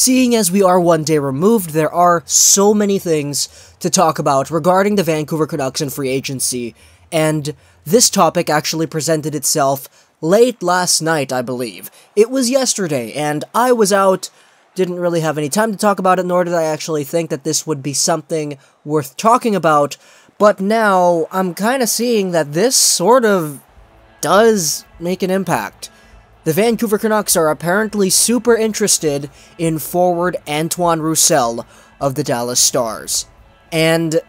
Seeing as we are one day removed, there are so many things to talk about regarding the Vancouver Canucks and free agency, and this topic actually presented itself late last night, I believe. It was yesterday, and I was out, didn't really have any time to talk about it, nor did I actually think that this would be something worth talking about, but now I'm kind of seeing that this sort of does make an impact. The Vancouver Canucks are apparently super interested in forward Antoine Roussel of the Dallas Stars. And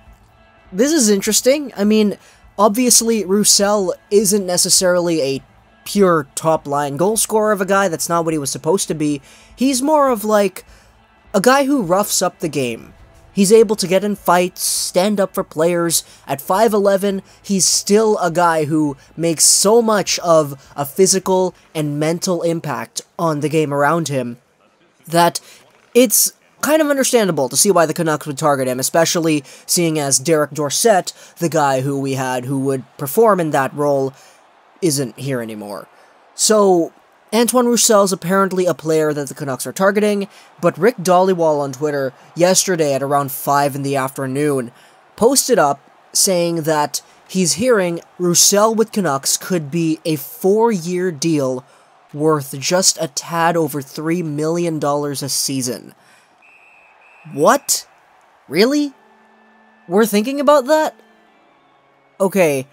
this is interesting. I mean, obviously Roussel isn't necessarily a pure top-line goal scorer of a guy. That's not what he was supposed to be. He's more of like a guy who roughs up the game. He's able to get in fights, stand up for players. At 5'11", he's still a guy who makes so much of a physical and mental impact on the game around him that it's kind of understandable to see why the Canucks would target him, especially seeing as Derek Dorsett, the guy who we had who would perform in that role, isn't here anymore. So Antoine Roussel is apparently a player that the Canucks are targeting, but Rick Dhaliwal on Twitter yesterday at around 5 in the afternoon posted up saying that he's hearing Roussel with Canucks could be a 4-year deal worth just a tad over $3 million a season. What? Really? We're thinking about that? Okay,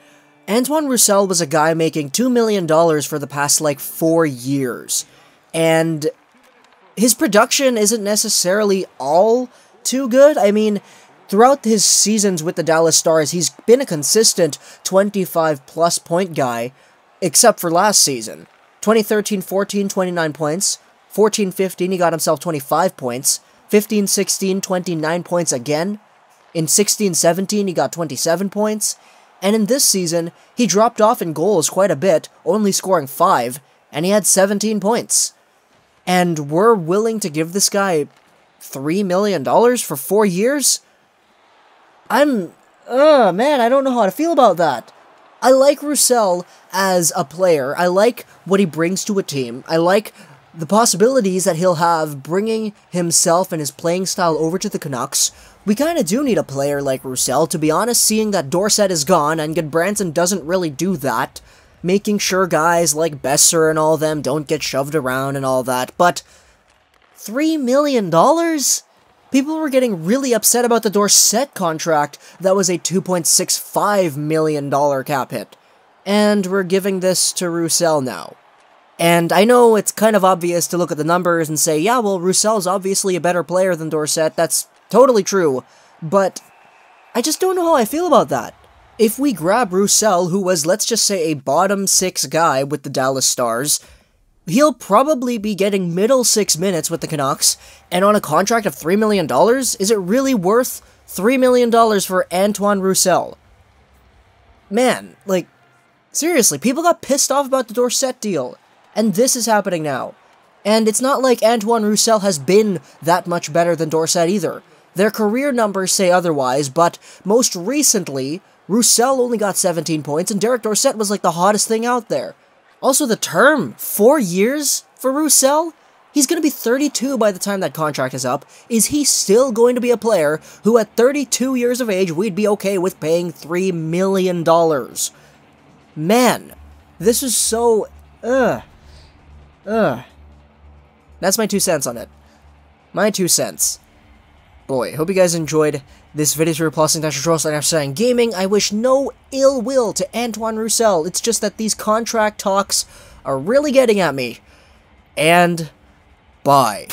Antoine Roussel was a guy making $2 million for the past, 4 years, and his production isn't necessarily all too good. I mean, throughout his seasons with the Dallas Stars, he's been a consistent 25-plus point guy, except for last season. 2013-14, 29 points. 14-15, he got himself 25 points. 15-16, 29 points again. In 16-17, he got 27 points. And in this season, he dropped off in goals quite a bit, only scoring 5, and he had 17 points. And we're willing to give this guy $3 million for 4 years? Man, I don't know how to feel about that. I like Roussel as a player. I like what he brings to a team. I like the possibilities that he'll have bringing himself and his playing style over to the Canucks. We kind of do need a player like Roussel, to be honest, seeing that Dorsett is gone, and Goodbranson doesn't really do that, making sure guys like Besser and all them don't get shoved around and all that, but $3 million? People were getting really upset about the Dorsett contract that was a $2.65 million cap hit, and we're giving this to Roussel now. And I know it's kind of obvious to look at the numbers and say, yeah, well, Roussel's obviously a better player than Dorsett, that's totally true, but I just don't know how I feel about that. If we grab Roussel, who was, let's just say, a bottom 6 guy with the Dallas Stars, he'll probably be getting middle 6 minutes with the Canucks, and on a contract of $3 million, is it really worth $3 million for Antoine Roussel? Man, seriously, people got pissed off about the Dorsett deal, and this is happening now. And it's not like Antoine Roussel has been that much better than Dorsett either. Their career numbers say otherwise, but most recently, Roussel only got 17 points, and Derek Dorsett was the hottest thing out there. Also, the term, 4 years for Roussel? He's going to be 32 by the time that contract is up. Is he still going to be a player who at 32 years of age, we'd be okay with paying $3 million? Man, this is so... That's my 2 cents on it. My 2 cents. Boy, hope you guys enjoyed this video. If you're Plus and Gaming, I wish no ill will to Antoine Roussel. It's just that these contract talks are really getting at me. And bye.